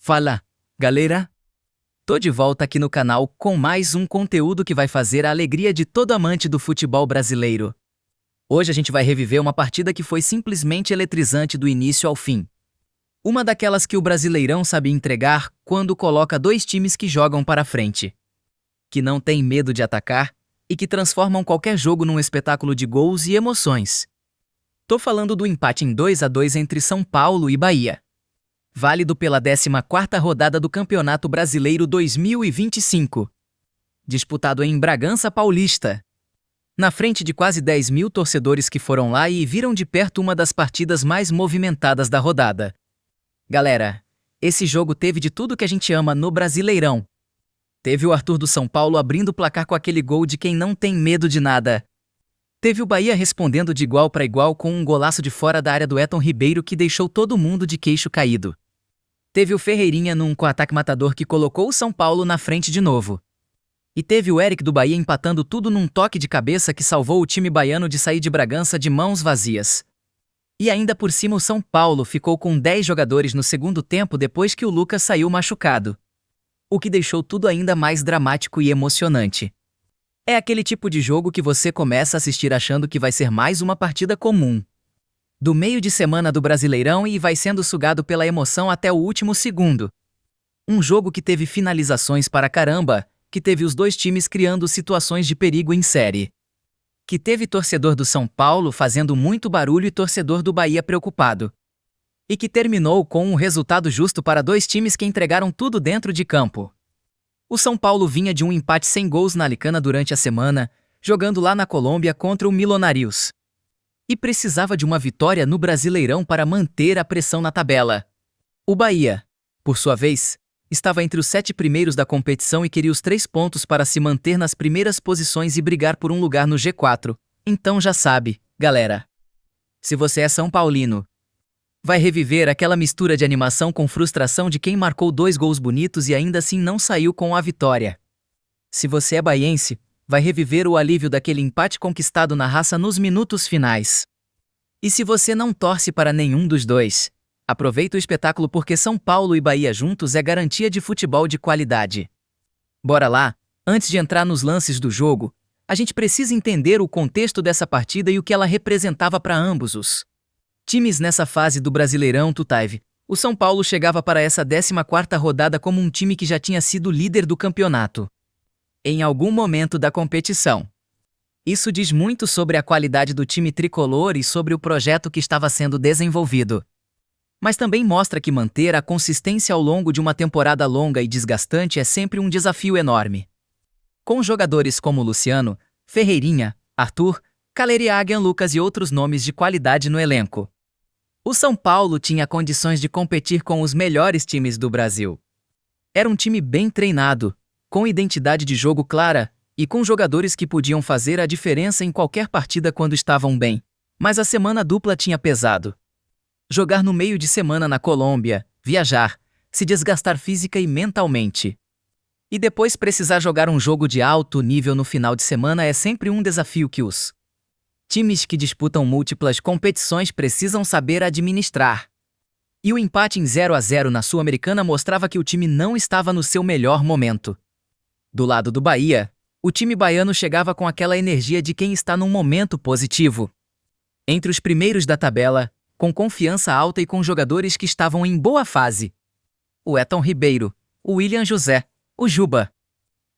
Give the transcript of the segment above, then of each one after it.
Fala, galera! Tô de volta aqui no canal com mais um conteúdo que vai fazer a alegria de todo amante do futebol brasileiro. Hoje a gente vai reviver uma partida que foi simplesmente eletrizante do início ao fim. Uma daquelas que o Brasileirão sabe entregar quando coloca dois times que jogam para frente, que não tem medo de atacar e que transformam qualquer jogo num espetáculo de gols e emoções. Tô falando do empate em 2-2 entre São Paulo e Bahia, válido pela 14ª rodada do Campeonato Brasileiro 2025, disputado em Bragança Paulista, na frente de quase 10 mil torcedores que foram lá e viram de perto uma das partidas mais movimentadas da rodada. Galera, esse jogo teve de tudo que a gente ama no Brasileirão. Teve o Arthur do São Paulo abrindo o placar com aquele gol de quem não tem medo de nada. Teve o Bahia respondendo de igual para igual com um golaço de fora da área do Elton Ribeiro que deixou todo mundo de queixo caído. Teve o Ferreirinha num contra-ataque matador que colocou o São Paulo na frente de novo. E teve o Eric do Bahia empatando tudo num toque de cabeça que salvou o time baiano de sair de Bragança de mãos vazias. E ainda por cima o São Paulo ficou com 10 jogadores no segundo tempo depois que o Lucas saiu machucado, o que deixou tudo ainda mais dramático e emocionante. É aquele tipo de jogo que você começa a assistir achando que vai ser mais uma partida comum do meio de semana do Brasileirão e vai sendo sugado pela emoção até o último segundo. Um jogo que teve finalizações para caramba, que teve os dois times criando situações de perigo em série, que teve torcedor do São Paulo fazendo muito barulho e torcedor do Bahia preocupado, e que terminou com um resultado justo para dois times que entregaram tudo dentro de campo. O São Paulo vinha de um empate sem gols na Alicana durante a semana, jogando lá na Colômbia contra o Millonarios, e precisava de uma vitória no Brasileirão para manter a pressão na tabela. O Bahia, por sua vez, estava entre os 7 primeiros da competição e queria os 3 pontos para se manter nas primeiras posições e brigar por um lugar no G4. Então já sabe, galera. Se você é São Paulino, vai reviver aquela mistura de animação com frustração de quem marcou 2 gols bonitos e ainda assim não saiu com a vitória. Se você é baiense, vai reviver o alívio daquele empate conquistado na raça nos minutos finais. E se você não torce para nenhum dos dois, aproveita o espetáculo porque São Paulo e Bahia juntos é garantia de futebol de qualidade. Bora lá, antes de entrar nos lances do jogo, a gente precisa entender o contexto dessa partida e o que ela representava para ambos os times nessa fase do Brasileirão Tutaive. O São Paulo chegava para essa 14ª rodada como um time que já tinha sido líder do campeonato em algum momento da competição. Isso diz muito sobre a qualidade do time tricolor e sobre o projeto que estava sendo desenvolvido. Mas também mostra que manter a consistência ao longo de uma temporada longa e desgastante é sempre um desafio enorme. Com jogadores como Luciano, Ferreirinha, Arthur, Caleriagan, Lucas e outros nomes de qualidade no elenco, o São Paulo tinha condições de competir com os melhores times do Brasil. Era um time bem treinado, com identidade de jogo clara e com jogadores que podiam fazer a diferença em qualquer partida quando estavam bem. Mas a semana dupla tinha pesado. Jogar no meio de semana na Colômbia, viajar, se desgastar física e mentalmente. E depois precisar jogar um jogo de alto nível no final de semana é sempre um desafio que os times que disputam múltiplas competições precisam saber administrar. E o empate em 0-0 na Sul-Americana mostrava que o time não estava no seu melhor momento. Do lado do Bahia, o time baiano chegava com aquela energia de quem está num momento positivo. Entre os primeiros da tabela, com confiança alta e com jogadores que estavam em boa fase. O Elton Ribeiro, o William José, o Juba,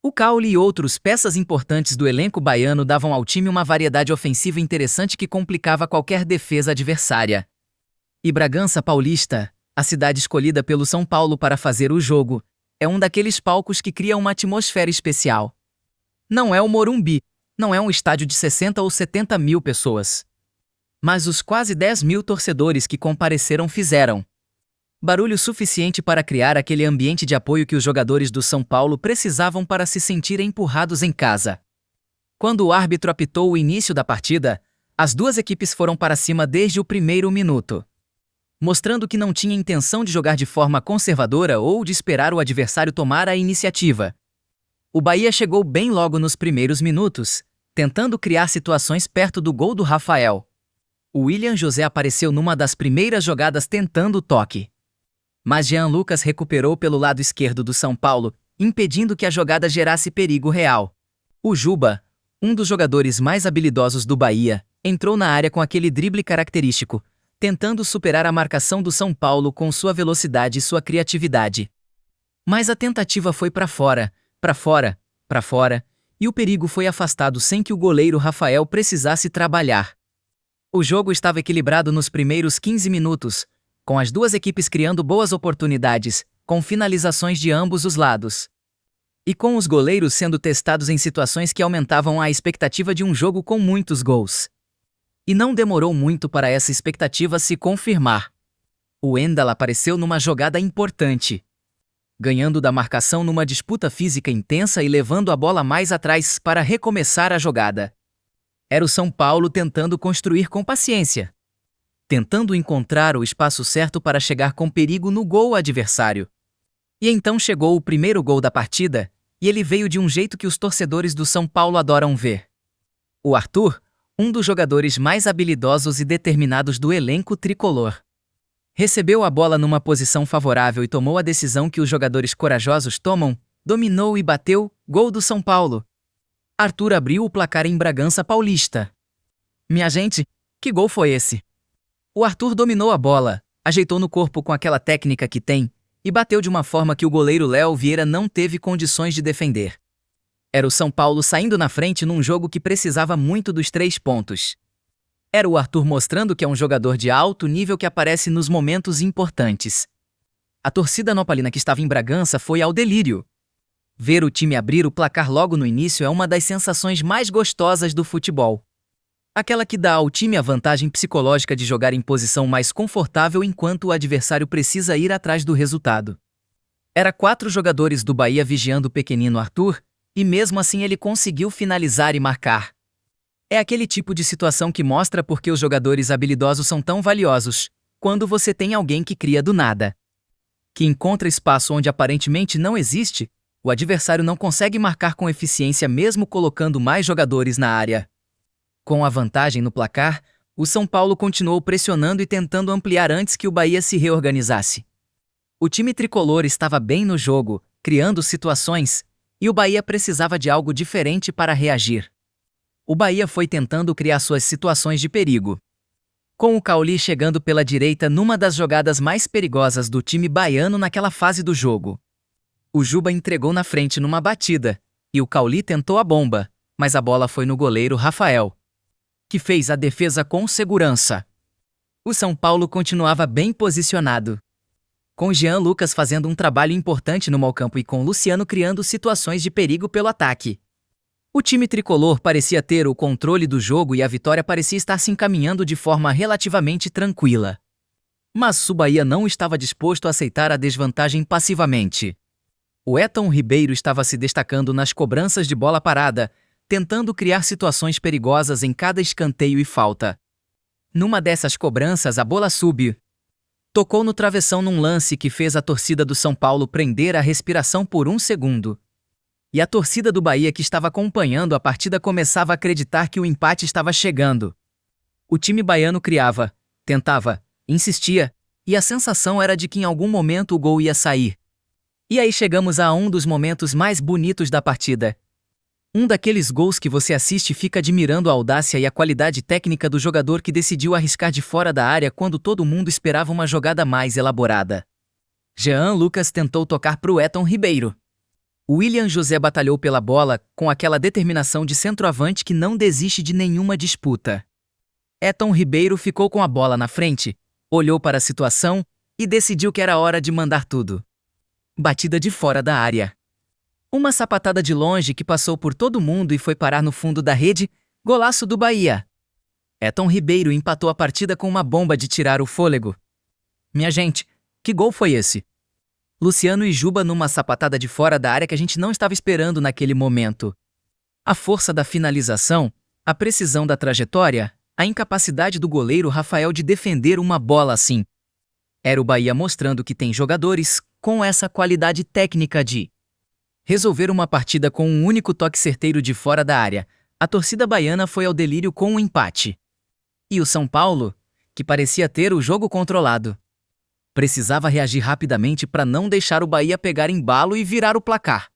o Caule e outros peças importantes do elenco baiano davam ao time uma variedade ofensiva interessante que complicava qualquer defesa adversária. E Bragança Paulista, a cidade escolhida pelo São Paulo para fazer o jogo, é um daqueles palcos que cria uma atmosfera especial. Não é o Morumbi, não é um estádio de 60 ou 70 mil pessoas. Mas os quase 10 mil torcedores que compareceram fizeram barulho suficiente para criar aquele ambiente de apoio que os jogadores do São Paulo precisavam para se sentirem empurrados em casa. Quando o árbitro apitou o início da partida, as duas equipes foram para cima desde o primeiro minuto, mostrando que não tinha intenção de jogar de forma conservadora ou de esperar o adversário tomar a iniciativa. O Bahia chegou bem logo nos primeiros minutos, tentando criar situações perto do gol do Rafael. O William José apareceu numa das primeiras jogadas tentando o toque. Mas Jean Lucas recuperou pelo lado esquerdo do São Paulo, impedindo que a jogada gerasse perigo real. O Juba, um dos jogadores mais habilidosos do Bahia, entrou na área com aquele drible característico, tentando superar a marcação do São Paulo com sua velocidade e sua criatividade. Mas a tentativa foi para fora, e o perigo foi afastado sem que o goleiro Rafael precisasse trabalhar. O jogo estava equilibrado nos primeiros 15 minutos, com as duas equipes criando boas oportunidades, com finalizações de ambos os lados. E com os goleiros sendo testados em situações que aumentavam a expectativa de um jogo com muitos gols. E não demorou muito para essa expectativa se confirmar. O Wendel apareceu numa jogada importante, ganhando da marcação numa disputa física intensa e levando a bola mais atrás para recomeçar a jogada. Era o São Paulo tentando construir com paciência, tentando encontrar o espaço certo para chegar com perigo no gol adversário. E então chegou o primeiro gol da partida, e ele veio de um jeito que os torcedores do São Paulo adoram ver. O Arthur, um dos jogadores mais habilidosos e determinados do elenco tricolor, recebeu a bola numa posição favorável e tomou a decisão que os jogadores corajosos tomam, dominou e bateu, gol do São Paulo. Arthur abriu o placar em Bragança Paulista. Minha gente, que gol foi esse? O Arthur dominou a bola, ajeitou no corpo com aquela técnica que tem, e bateu de uma forma que o goleiro Léo Vieira não teve condições de defender. Era o São Paulo saindo na frente num jogo que precisava muito dos 3 pontos. Era o Arthur mostrando que é um jogador de alto nível que aparece nos momentos importantes. A torcida nopalina que estava em Bragança foi ao delírio. Ver o time abrir o placar logo no início é uma das sensações mais gostosas do futebol. Aquela que dá ao time a vantagem psicológica de jogar em posição mais confortável enquanto o adversário precisa ir atrás do resultado. Era 4 jogadores do Bahia vigiando o pequenino Arthur, e mesmo assim ele conseguiu finalizar e marcar. É aquele tipo de situação que mostra por que os jogadores habilidosos são tão valiosos, quando você tem alguém que cria do nada, que encontra espaço onde aparentemente não existe, o adversário não consegue marcar com eficiência mesmo colocando mais jogadores na área. Com a vantagem no placar, o São Paulo continuou pressionando e tentando ampliar antes que o Bahia se reorganizasse. O time tricolor estava bem no jogo, criando situações, e o Bahia precisava de algo diferente para reagir. O Bahia foi tentando criar suas situações de perigo, com o Cauli chegando pela direita numa das jogadas mais perigosas do time baiano naquela fase do jogo. O Juba entregou na frente numa batida, e o Cauli tentou a bomba, mas a bola foi no goleiro Rafael, que fez a defesa com segurança. O São Paulo continuava bem posicionado, com Jean Lucas fazendo um trabalho importante no meio-campo e com Luciano criando situações de perigo pelo ataque. O time tricolor parecia ter o controle do jogo e a vitória parecia estar se encaminhando de forma relativamente tranquila. Mas o Bahia não estava disposto a aceitar a desvantagem passivamente. O Elton Ribeiro estava se destacando nas cobranças de bola parada, tentando criar situações perigosas em cada escanteio e falta. Numa dessas cobranças, a bola subiu, tocou no travessão num lance que fez a torcida do São Paulo prender a respiração por 1 segundo. E a torcida do Bahia que estava acompanhando a partida começava a acreditar que o empate estava chegando. O time baiano criava, tentava, insistia, e a sensação era de que em algum momento o gol ia sair. E aí chegamos a um dos momentos mais bonitos da partida. Um daqueles gols que você assiste e fica admirando a audácia e a qualidade técnica do jogador que decidiu arriscar de fora da área quando todo mundo esperava uma jogada mais elaborada. Jean Lucas tentou tocar para o Elton Ribeiro. William José batalhou pela bola com aquela determinação de centroavante que não desiste de nenhuma disputa. Elton Ribeiro ficou com a bola na frente, olhou para a situação e decidiu que era hora de mandar tudo. Batida de fora da área. Uma sapatada de longe que passou por todo mundo e foi parar no fundo da rede, golaço do Bahia. Elton Ribeiro empatou a partida com uma bomba de tirar o fôlego. Minha gente, que gol foi esse? Luciano e Juba numa sapatada de fora da área que a gente não estava esperando naquele momento. A força da finalização, a precisão da trajetória, a incapacidade do goleiro Rafael de defender uma bola assim. Era o Bahia mostrando que tem jogadores com essa qualidade técnica de resolver uma partida com um único toque certeiro de fora da área. A torcida baiana foi ao delírio com o empate. E o São Paulo, que parecia ter o jogo controlado, Precisava reagir rapidamente para não deixar o Bahia pegar embalo e virar o placar.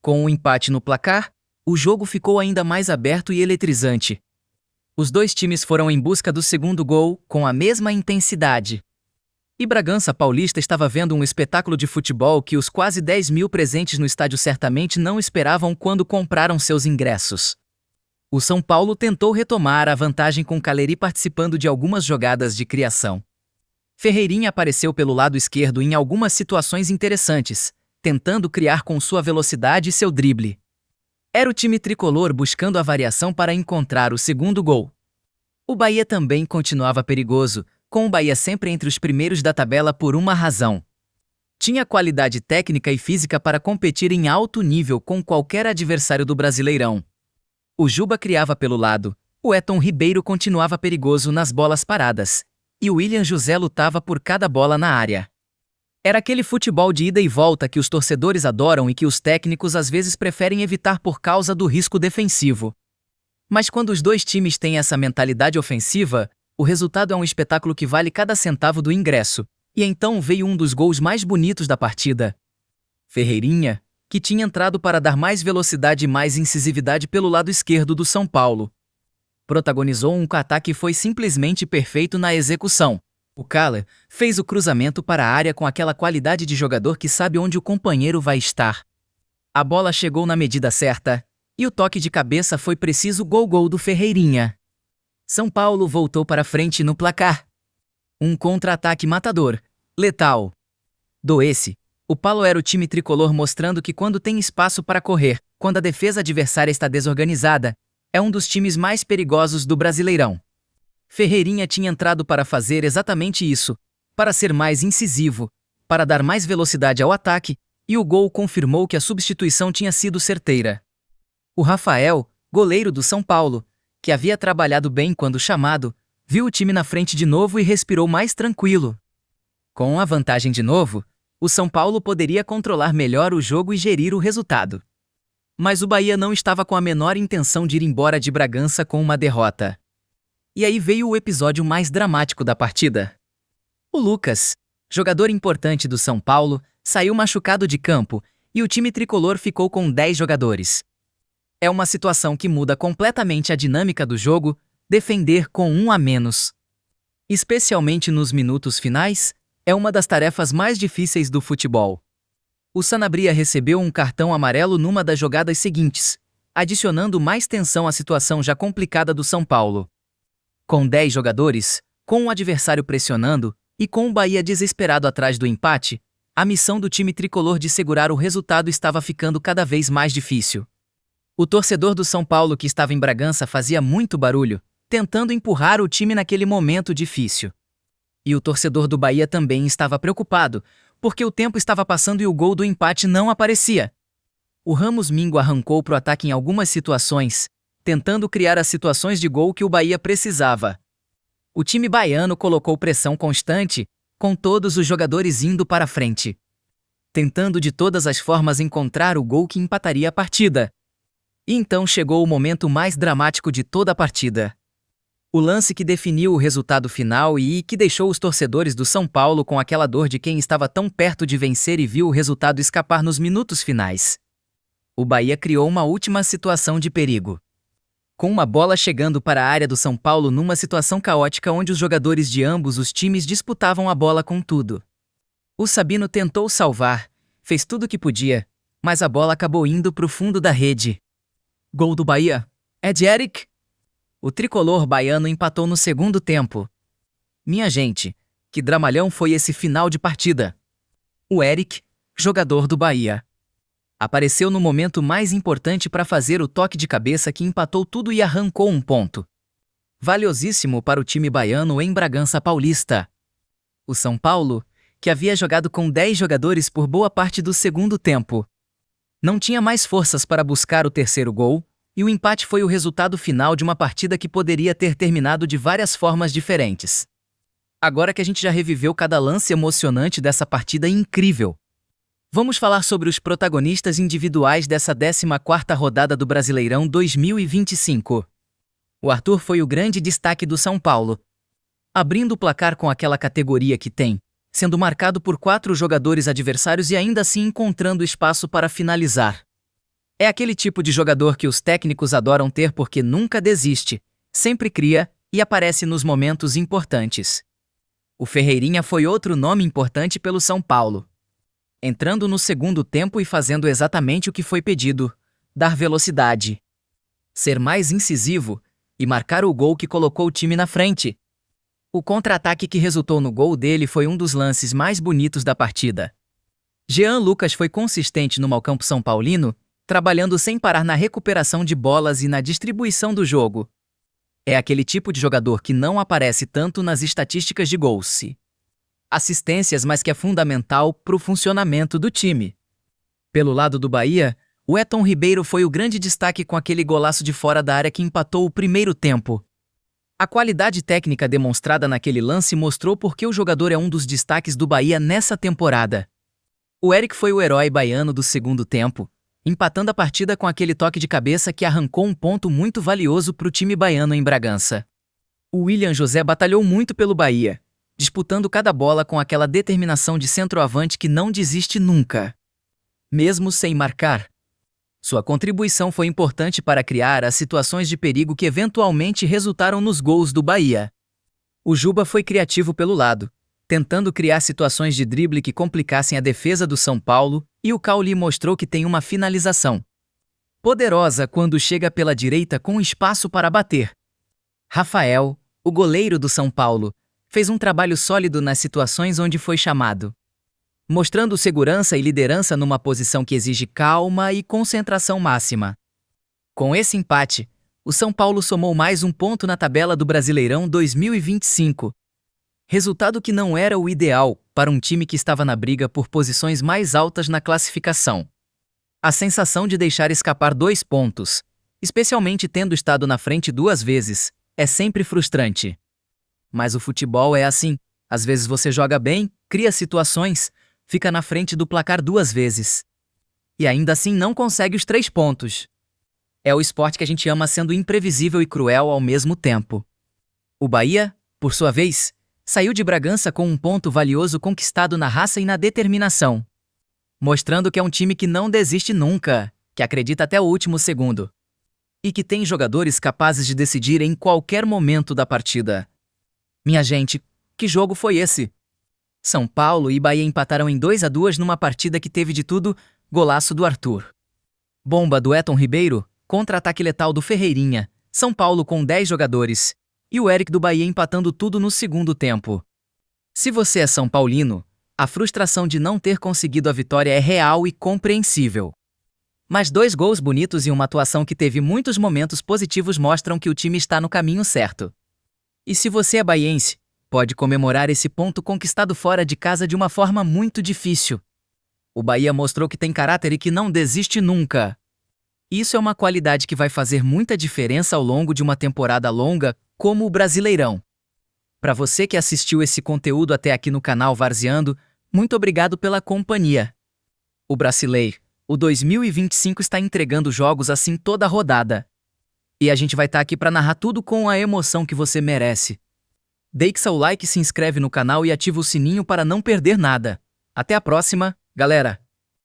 Com o empate no placar, o jogo ficou ainda mais aberto e eletrizante. Os dois times foram em busca do segundo gol com a mesma intensidade. E Bragança Paulista estava vendo um espetáculo de futebol que os quase 10 mil presentes no estádio certamente não esperavam quando compraram seus ingressos. O São Paulo tentou retomar a vantagem com Caleri participando de algumas jogadas de criação. Ferreirinha apareceu pelo lado esquerdo em algumas situações interessantes, tentando criar com sua velocidade e seu drible. Era o time tricolor buscando a variação para encontrar o segundo gol. O Bahia também continuava perigoso, com o Bahia sempre entre os primeiros da tabela por uma razão. Tinha qualidade técnica e física para competir em alto nível com qualquer adversário do Brasileirão. O Juba criava pelo lado, o Eton Ribeiro continuava perigoso nas bolas paradas, e o William José lutava por cada bola na área. Era aquele futebol de ida e volta que os torcedores adoram e que os técnicos às vezes preferem evitar por causa do risco defensivo. Mas quando os dois times têm essa mentalidade ofensiva, o resultado é um espetáculo que vale cada centavo do ingresso, e então veio um dos gols mais bonitos da partida. Ferreirinha, que tinha entrado para dar mais velocidade e mais incisividade pelo lado esquerdo do São Paulo. Protagonizou um ataque que foi simplesmente perfeito na execução. O Cala fez o cruzamento para a área com aquela qualidade de jogador que sabe onde o companheiro vai estar. A bola chegou na medida certa, e o toque de cabeça foi preciso gol do Ferreirinha. São Paulo voltou para frente no placar. Um contra-ataque matador, letal. Doesse, o Paulo era o time tricolor mostrando que quando tem espaço para correr, quando a defesa adversária está desorganizada, é um dos times mais perigosos do Brasileirão. Ferreirinha tinha entrado para fazer exatamente isso, para ser mais incisivo, para dar mais velocidade ao ataque, e o gol confirmou que a substituição tinha sido certeira. O Rafael, goleiro do São Paulo, que havia trabalhado bem quando chamado, viu o time na frente de novo e respirou mais tranquilo. Com a vantagem de novo, o São Paulo poderia controlar melhor o jogo e gerir o resultado. Mas o Bahia não estava com a menor intenção de ir embora de Bragança com uma derrota. E aí veio o episódio mais dramático da partida. O Lucas, jogador importante do São Paulo, saiu machucado de campo e o time tricolor ficou com 10 jogadores. É uma situação que muda completamente a dinâmica do jogo, defender com um a menos. Especialmente nos minutos finais, é uma das tarefas mais difíceis do futebol. O Sanabria recebeu um cartão amarelo numa das jogadas seguintes, adicionando mais tensão à situação já complicada do São Paulo. Com 10 jogadores, com o adversário pressionando e com o Bahia desesperado atrás do empate, a missão do time tricolor de segurar o resultado estava ficando cada vez mais difícil. O torcedor do São Paulo que estava em Bragança fazia muito barulho, tentando empurrar o time naquele momento difícil. E o torcedor do Bahia também estava preocupado, porque o tempo estava passando e o gol do empate não aparecia. O Ramos Mingo arrancou para o ataque em algumas situações, tentando criar as situações de gol que o Bahia precisava. O time baiano colocou pressão constante, com todos os jogadores indo para frente, tentando de todas as formas encontrar o gol que empataria a partida. E então chegou o momento mais dramático de toda a partida. O lance que definiu o resultado final e que deixou os torcedores do São Paulo com aquela dor de quem estava tão perto de vencer e viu o resultado escapar nos minutos finais. O Bahia criou uma última situação de perigo, com uma bola chegando para a área do São Paulo numa situação caótica onde os jogadores de ambos os times disputavam a bola com tudo. O Sabino tentou salvar, fez tudo o que podia, mas a bola acabou indo para o fundo da rede. Gol do Bahia. É de Eric? O tricolor baiano empatou no segundo tempo. Minha gente, que dramalhão foi esse final de partida. O Eric, jogador do Bahia, apareceu no momento mais importante para fazer o toque de cabeça que empatou tudo e arrancou um ponto valiosíssimo para o time baiano em Bragança Paulista. O São Paulo, que havia jogado com 10 jogadores por boa parte do segundo tempo, não tinha mais forças para buscar o terceiro gol, e o empate foi o resultado final de uma partida que poderia ter terminado de várias formas diferentes. Agora que a gente já reviveu cada lance emocionante dessa partida incrível, vamos falar sobre os protagonistas individuais dessa 14ª rodada do Brasileirão 2025. O Arthur foi o grande destaque do São Paulo, abrindo o placar com aquela categoria que tem, sendo marcado por 4 jogadores adversários e ainda assim encontrando espaço para finalizar. É aquele tipo de jogador que os técnicos adoram ter porque nunca desiste, sempre cria e aparece nos momentos importantes. O Ferreirinha foi outro nome importante pelo São Paulo. Entrando no segundo tempo e fazendo exatamente o que foi pedido: dar velocidade, ser mais incisivo e marcar o gol que colocou o time na frente. O contra-ataque que resultou no gol dele foi um dos lances mais bonitos da partida. Jean Lucas foi consistente no meio-campo são paulino, trabalhando sem parar na recuperação de bolas e na distribuição do jogo. É aquele tipo de jogador que não aparece tanto nas estatísticas de gols, assistências, mas que é fundamental para o funcionamento do time. Pelo lado do Bahia, o Elton Ribeiro foi o grande destaque com aquele golaço de fora da área que empatou o primeiro tempo. A qualidade técnica demonstrada naquele lance mostrou por que o jogador é um dos destaques do Bahia nessa temporada. O Eric foi o herói baiano do segundo tempo, empatando a partida com aquele toque de cabeça que arrancou um ponto muito valioso para o time baiano em Bragança. O William José batalhou muito pelo Bahia, disputando cada bola com aquela determinação de centroavante que não desiste nunca, mesmo sem marcar. Sua contribuição foi importante para criar as situações de perigo que eventualmente resultaram nos gols do Bahia. O Juba foi criativo pelo lado, tentando criar situações de drible que complicassem a defesa do São Paulo, e o Cauli mostrou que tem uma finalização poderosa quando chega pela direita com espaço para bater. Rafael, o goleiro do São Paulo, fez um trabalho sólido nas situações onde foi chamado, mostrando segurança e liderança numa posição que exige calma e concentração máxima. Com esse empate, o São Paulo somou mais um ponto na tabela do Brasileirão 2025. Resultado que não era o ideal para um time que estava na briga por posições mais altas na classificação. A sensação de deixar escapar 2 pontos, especialmente tendo estado na frente 2 vezes, é sempre frustrante. Mas o futebol é assim, às vezes você joga bem, cria situações, fica na frente do placar 2 vezes. E ainda assim não consegue os 3 pontos. É o esporte que a gente ama sendo imprevisível e cruel ao mesmo tempo. O Bahia, por sua vez, saiu de Bragança com um ponto valioso conquistado na raça e na determinação, mostrando que é um time que não desiste nunca, que acredita até o último segundo e que tem jogadores capazes de decidir em qualquer momento da partida. Minha gente, que jogo foi esse? São Paulo e Bahia empataram em 2-2 numa partida que teve de tudo: golaço do Arthur, bomba do Elton Ribeiro, contra-ataque letal do Ferreirinha, São Paulo com 10 jogadores, e o Eric do Bahia empatando tudo no segundo tempo. Se você é São Paulino, a frustração de não ter conseguido a vitória é real e compreensível. Mas 2 gols bonitos e uma atuação que teve muitos momentos positivos mostram que o time está no caminho certo. E se você é baiense, pode comemorar esse ponto conquistado fora de casa de uma forma muito difícil. O Bahia mostrou que tem caráter e que não desiste nunca. Isso é uma qualidade que vai fazer muita diferença ao longo de uma temporada longa, como o Brasileirão. Para você que assistiu esse conteúdo até aqui no canal Varzeando, muito obrigado pela companhia. O Brasileiro, o 2025 está entregando jogos assim toda a rodada. E a gente vai estar aqui para narrar tudo com a emoção que você merece. Deixa o like, se inscreve no canal e ativa o sininho para não perder nada. Até a próxima, galera!